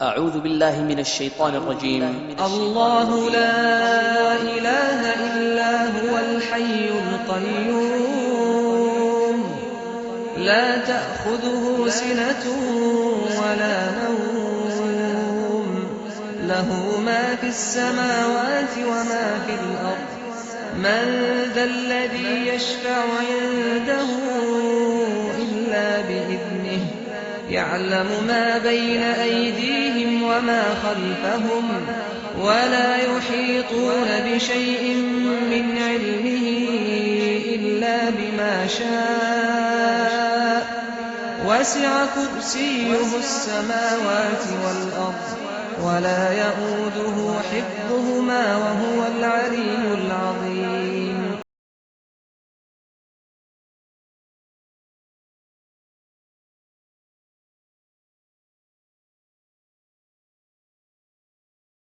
أعوذ بالله من الشيطان الرجيم. الله لا إله إلا هو الحي القيوم لا تأخذه سنة ولا نوم له ما في السماوات وما في الأرض من ذا الذي يشفع عنده إلا بإذنه يعلم ما بين أيديهم وما خلفهم ولا يحيطون بشيء من علمه إلا بما شاء وسع كرسيه السماوات والأرض ولا يئوده حفظهما وهو العلي